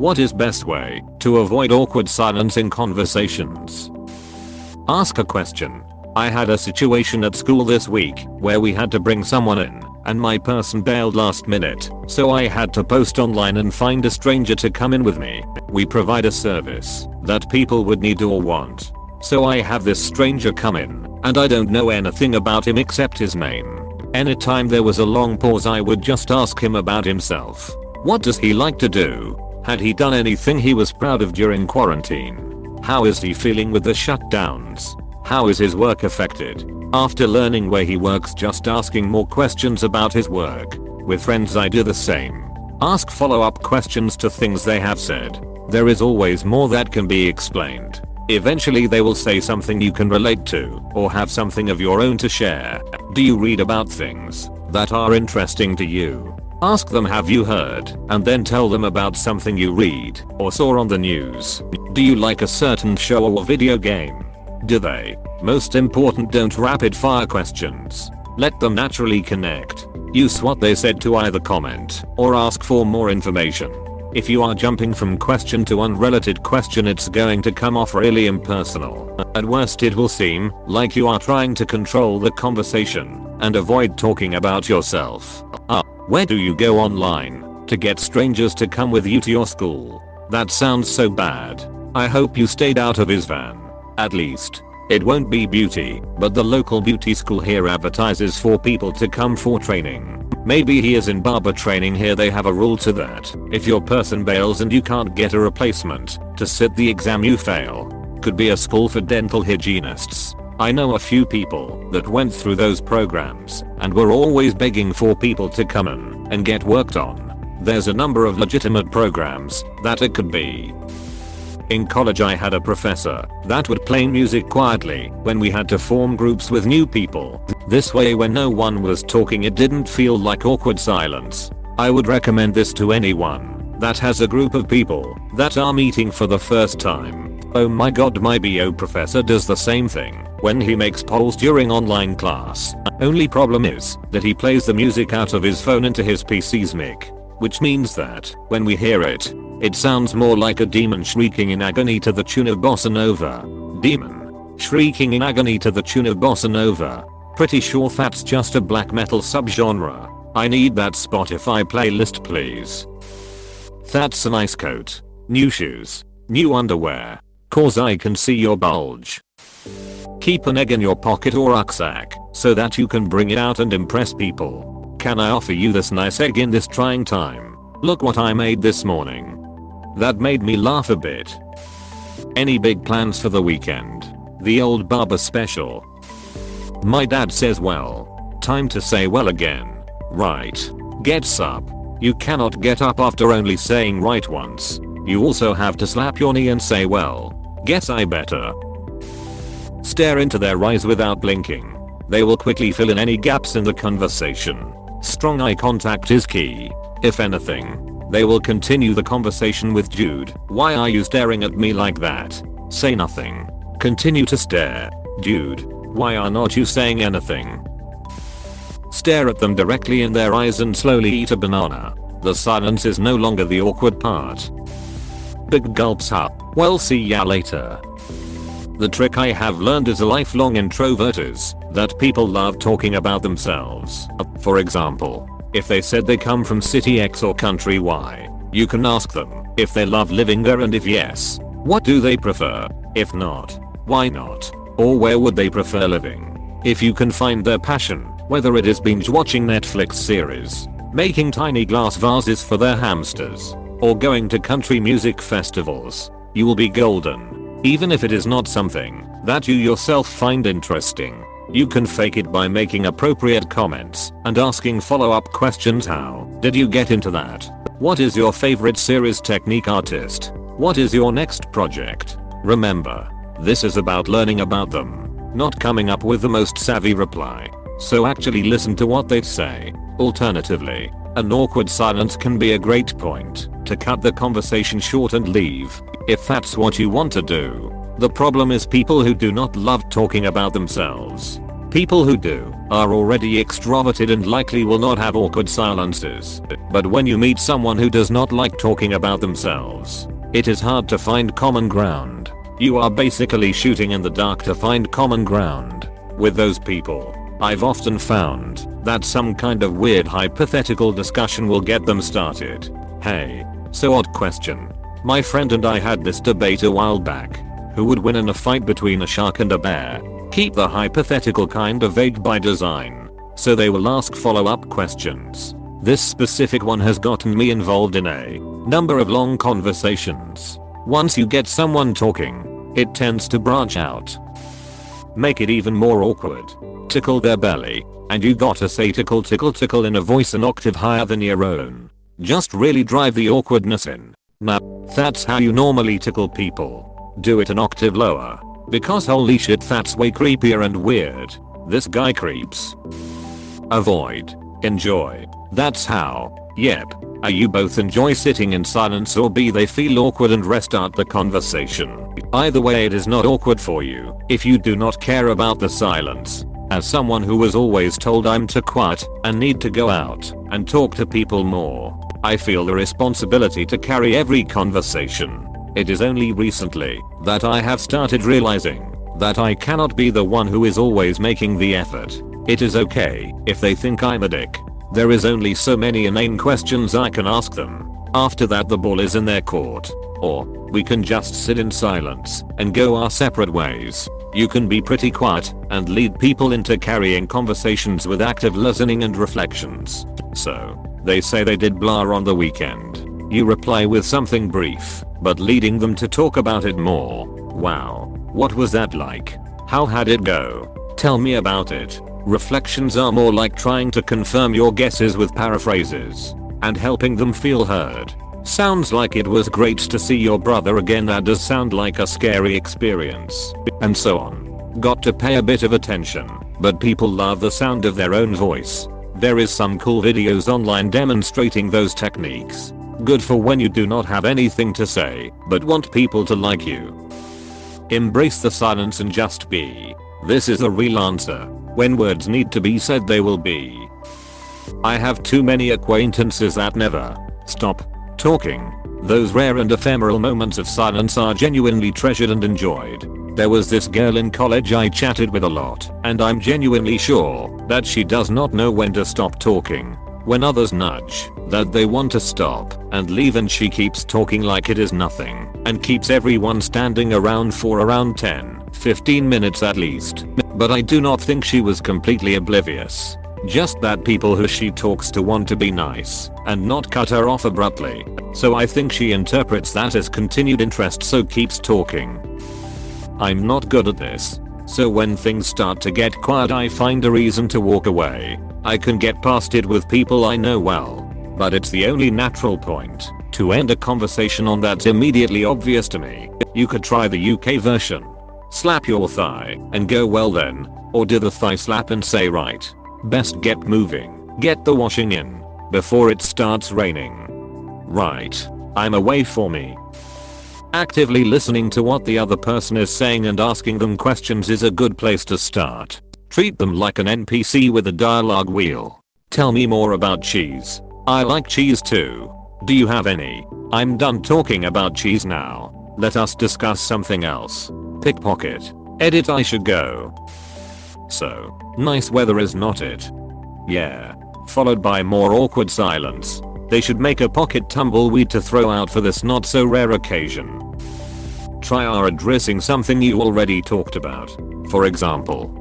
What is best way to avoid awkward silence in conversations? Ask a question. I had a situation at school this week where we had to bring someone in, and my person bailed last minute, so I had to post online and find a stranger to come in with me. We provide a service that people would need or want. So I have this stranger come in, and I don't know anything about him except his name. Anytime there was a long pause, I would just ask him about himself. What does he like to do? Had he done anything he was proud of during quarantine? How is he feeling with the shutdowns? How is his work affected? After learning where he works, just asking more questions about his work. With friends I do the same. Ask follow-up questions to things they have said. There is always more that can be explained. Eventually they will say something you can relate to, or have something of your own to share. Do you read about things that are interesting to you? Ask them, have you heard? And then tell them about something you read or saw on the news. Do you like a certain show or video game? Do they? Most important, don't rapid fire questions. Let them naturally connect. Use what they said to either comment or ask for more information. If you are jumping from question to unrelated question, it's going to come off really impersonal. At worst it will seem like you are trying to control the conversation and avoid talking about yourself. Where do you go online to get strangers to come with you to your school? That sounds so bad. I hope you stayed out of his van. At least it won't be beauty, but the local beauty school here advertises for people to come for training. Maybe he is in barber training. Here they have a rule to that. If your person bails and you can't get a replacement to sit the exam, you fail. Could be a school for dental hygienists. I know a few people that went through those programs and were always begging for people to come in and get worked on. There's a number of legitimate programs that it could be. In college I had a professor that would play music quietly when we had to form groups with new people. This way when no one was talking it didn't feel like awkward silence. I would recommend this to anyone that has a group of people that are meeting for the first time. Oh my god, my BO professor does the same thing when he makes polls during online class. Only problem is that he plays the music out of his phone into his PC's mic, which means that when we hear it, it sounds more like a demon shrieking in agony to the tune of bossa nova. Demon shrieking in agony to the tune of bossa nova. Pretty sure that's just a black metal subgenre. I need that Spotify playlist please. That's a nice coat. New shoes. New underwear. Cause I can see your bulge. Keep an egg in your pocket or rucksack so that you can bring it out and impress people. Can I offer you this nice egg in this trying time? Look what I made this morning. That made me laugh a bit. Any big plans for the weekend? The old barber special. My dad says well. Time to say well again. Right. Gets up. You cannot get up after only saying right once. You also have to slap your knee and say well. Guess I better. Stare into their eyes without blinking. They will quickly fill in any gaps in the conversation. Strong eye contact is key. If anything, they will continue the conversation with Jude. Why are you staring at me like that? Say nothing. Continue to stare. Dude, why are not you saying anything? Stare at them directly in their eyes and slowly eat a banana. The silence is no longer the awkward part. Big gulps up. Well, see ya later. The trick I have learned as a lifelong introvert is that people love talking about themselves. For example, if they said they come from city X or country Y, you can ask them if they love living there, and if yes, what do they prefer? If not, why not? Or where would they prefer living? If you can find their passion, whether it is binge watching Netflix series, making tiny glass vases for their hamsters, or going to country music festivals, you will be golden. Even if it is not something that you yourself find interesting, you can fake it by making appropriate comments and asking follow-up questions. How did you get into that? What is your favorite series technique artist? What is your next project? Remember, this is about learning about them, not coming up with the most savvy reply. So actually listen to what they say. Alternatively, an awkward silence can be a great point to cut the conversation short and leave, if that's what you want to do. The problem is people who do not love talking about themselves. People who do are already extroverted and likely will not have awkward silences. But when you meet someone who does not like talking about themselves, it is hard to find common ground. You are basically shooting in the dark to find common ground. With those people, I've often found that some kind of weird hypothetical discussion will get them started. Hey, so odd question. My friend and I had this debate a while back. Who would win in a fight between a shark and a bear? Keep the hypothetical kind of vague by design, so they will ask follow-up questions. This specific one has gotten me involved in a number of long conversations. Once you get someone talking, it tends to branch out. Make it even more awkward. Tickle their belly, and you gotta say tickle tickle tickle in a voice an octave higher than your own. Just really drive the awkwardness in. Now, that's how you normally tickle people. Do it an octave lower. Because holy shit, that's way creepier and weird. This guy creeps. Avoid. Enjoy. That's how. Yep. A, you both enjoy sitting in silence, or B, they feel awkward and restart the conversation. Either way, it is not awkward for you if you do not care about the silence. As someone who was always told I'm too quiet and need to go out and talk to people more, I feel the responsibility to carry every conversation. It is only recently that I have started realizing that I cannot be the one who is always making the effort. It is okay if they think I'm a dick. There is only so many inane questions I can ask them. After that, the ball is in their court. Or we can just sit in silence and go our separate ways. You can be pretty quiet and lead people into carrying conversations with active listening and reflections. So, they say they did blah on the weekend. You reply with something brief, but leading them to talk about it more. Wow. What was that like? How had it go? Tell me about it. Reflections are more like trying to confirm your guesses with paraphrases and helping them feel heard. Sounds like it was great to see your brother again. That does sound like a scary experience. And so on. Got to pay a bit of attention, but people love the sound of their own voice. There is some cool videos online demonstrating those techniques. Good for when you do not have anything to say, but want people to like you. Embrace the silence and just be. This is a real answer. When words need to be said, they will be. I have too many acquaintances that never stop talking. Those rare and ephemeral moments of silence are genuinely treasured and enjoyed. There was this girl in college I chatted with a lot, and I'm genuinely sure that she does not know when to stop talking. When others nudge that they want to stop and leave, and she keeps talking like it is nothing and keeps everyone standing around for around 10-15 minutes at least. But I do not think she was completely oblivious. Just that people who she talks to want to be nice and not cut her off abruptly. So I think she interprets that as continued interest, so keeps talking. I'm not good at this. So when things start to get quiet, I find a reason to walk away. I can get past it with people I know well, but it's the only natural point to end a conversation on that's immediately obvious to me. You could try the UK version. Slap your thigh and go well then, or do the thigh slap and say right. Best get moving, get the washing in before it starts raining. Right, I'm away for me. Actively listening to what the other person is saying and asking them questions is a good place to start. Treat them like an NPC with a dialogue wheel. Tell me more about cheese. I like cheese too. Do you have any? I'm done talking about cheese now. Let us discuss something else. Pickpocket. Edit, I should go. So, nice weather is not it? Yeah. Followed by more awkward silence. They should make a pocket tumbleweed to throw out for this not so rare occasion. Try addressing something you already talked about. For example,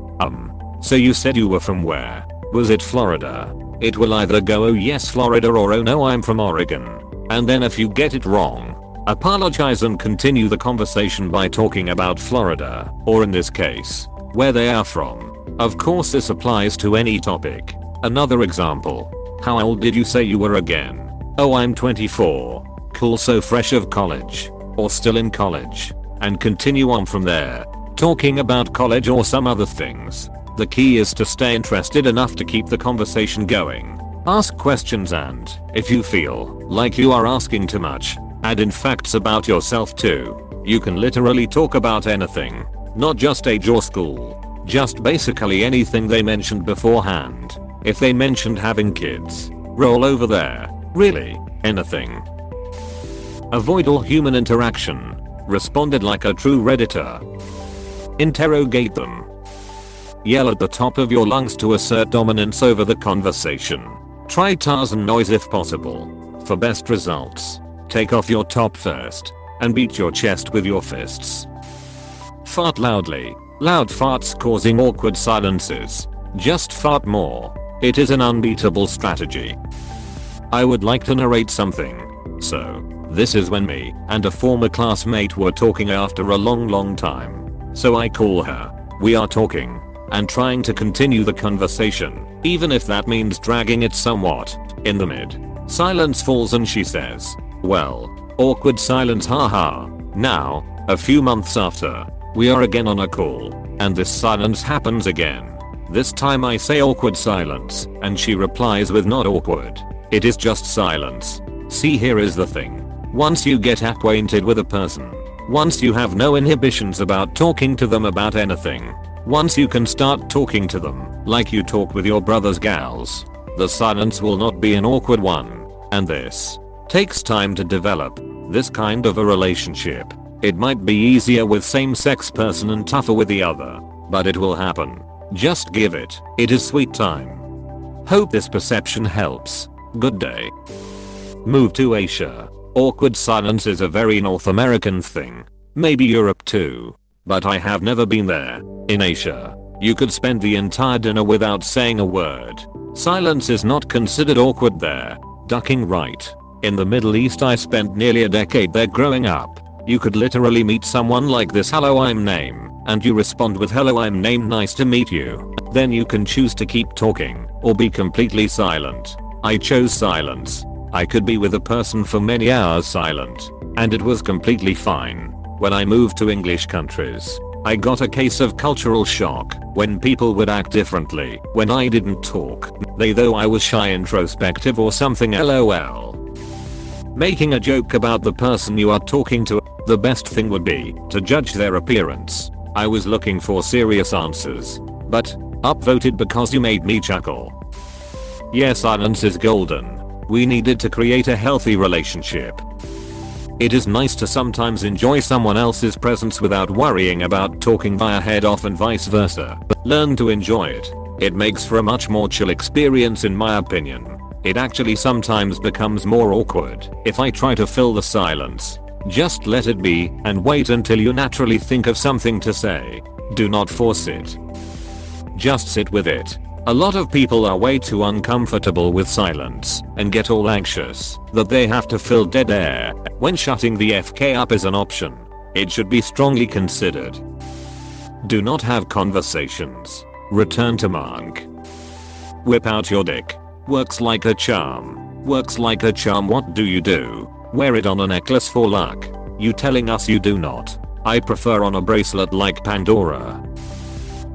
so you said you were from where? Was it Florida? It will either go oh yes Florida or oh no I'm from Oregon. And then if you get it wrong, apologize and continue the conversation by talking about Florida, or in this case, where they are from. Of course this applies to any topic. Another example. How old did you say you were again? Oh, I'm 24. Cool, so fresh of college. Or still in college. And continue on from there. Talking about college or some other things. The key is to stay interested enough to keep the conversation going. Ask questions, and if you feel like you are asking too much, add in facts about yourself too. You can literally talk about anything. Not just age or school. Just basically anything they mentioned beforehand. If they mentioned having kids, roll over there. Really, anything. Avoid all human interaction. Responded like a true redditor. Interrogate them. Yell at the top of your lungs to assert dominance over the conversation. Try Tarzan noise if possible. For best results, take off your top first and beat your chest with your fists. Fart loudly. Loud farts causing awkward silences. Just fart more. It is an unbeatable strategy. I would like to narrate something. So, this is when me and a former classmate were talking after a long time. So I call her. We are talking and trying to continue the conversation, even if that means dragging it somewhat. In the mid, silence falls and she says, well, awkward silence haha. Now, a few months after, we are again on a call, and this silence happens again. This time I say awkward silence, and she replies with not awkward. It is just silence. See, here is the thing. Once you get acquainted with a person, once you have no inhibitions about talking to them about anything, once you can start talking to them like you talk with your brother's gals, the silence will not be an awkward one. And this takes time to develop. This kind of a relationship. It might be easier with same-sex person and tougher with the other, but it will happen. Just give it. It is sweet time. Hope this perception helps. Good day. Move to Asia. Awkward silence is a very North American thing. Maybe Europe too. But I have never been there. In Asia, you could spend the entire dinner without saying a word. Silence is not considered awkward there. Ducking right. In the Middle East I spent nearly a decade there growing up. You could literally meet someone like this, hello I'm name, and you respond with hello I'm name, nice to meet you. Then you can choose to keep talking or be completely silent. I chose silence. I could be with a person for many hours silent, and it was completely fine. When I moved to English countries, I got a case of cultural shock when people would act differently when I didn't talk. Though I was shy, introspective or something, lol. Making a joke about the person you are talking to. The best thing would be to judge their appearance. I was looking for serious answers, but upvoted because you made me chuckle. Yeah, silence is golden. We needed to create a healthy relationship. It is nice to sometimes enjoy someone else's presence without worrying about talking via head off and vice versa. Learn to enjoy it. It makes for a much more chill experience in my opinion. It actually sometimes becomes more awkward if I try to fill the silence. Just let it be and wait until you naturally think of something to say. Do not force it. Just sit with it. A lot of people are way too uncomfortable with silence and get all anxious that they have to fill dead air when shutting the FK up is an option. It should be strongly considered. Do not have conversations. Return to monk. Whip out your dick. Works like a charm. Works like a charm. What do you do? Wear it on a necklace for luck. You telling us you do not? I prefer on a bracelet like Pandora.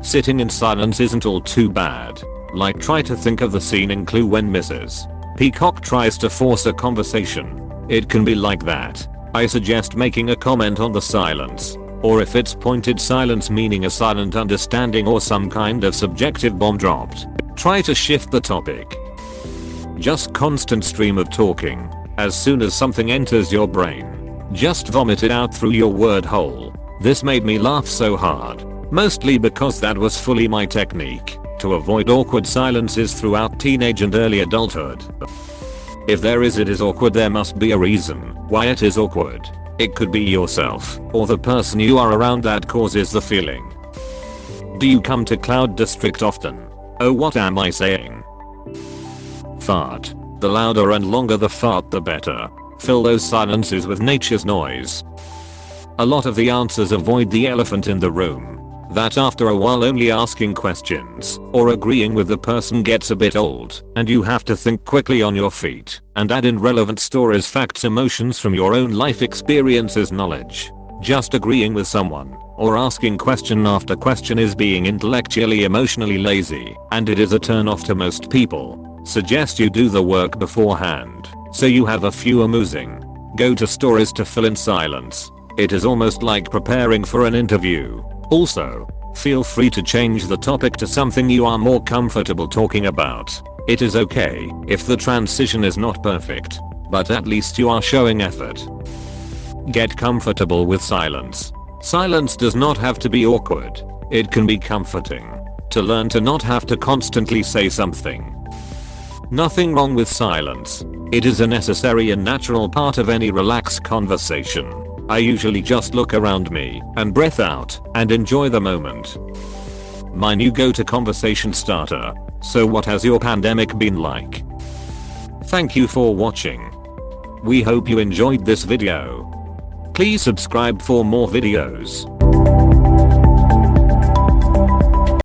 Sitting in silence isn't all too bad. Like, try to think of the scene in Clue when Mrs. Peacock tries to force a conversation. It can be like that. I suggest making a comment on the silence. Or if it's pointed silence meaning a silent understanding or some kind of subjective bomb dropped, try to shift the topic. Just constant stream of talking. As soon as something enters your brain, just vomit it out through your word hole. This made me laugh so hard. Mostly because that was fully my technique to avoid awkward silences throughout teenage and early adulthood. If there is, it is awkward, there must be a reason why it is awkward. It could be yourself or the person you are around that causes the feeling. Do you come to Cloud District often? Oh, what am I saying? Fart. The louder and longer the fart the better. Fill those silences with nature's noise. A lot of the answers avoid the elephant in the room. That after a while only asking questions or agreeing with the person gets a bit old and you have to think quickly on your feet and add in relevant stories, facts, emotions from your own life experiences, knowledge. Just agreeing with someone or asking question after question is being intellectually emotionally lazy, and it is a turn off to most people. Suggest you do the work beforehand so you have a few amusing go-to stories to fill in silence. It is almost like preparing for an interview. Also, Feel free to change the topic to something you are more comfortable talking about. It is okay if the transition is not perfect, but at least you are showing effort. Get comfortable with silence. Silence does not have to be awkward. It can be comforting. To learn to not have to constantly say something. Nothing wrong with silence. It is a necessary and natural part of any relaxed conversation. I usually just look around me and breath out and enjoy the moment. My new go-to conversation starter. So what has your pandemic been like? Thank you for watching. We hope you enjoyed this video. Please subscribe for more videos.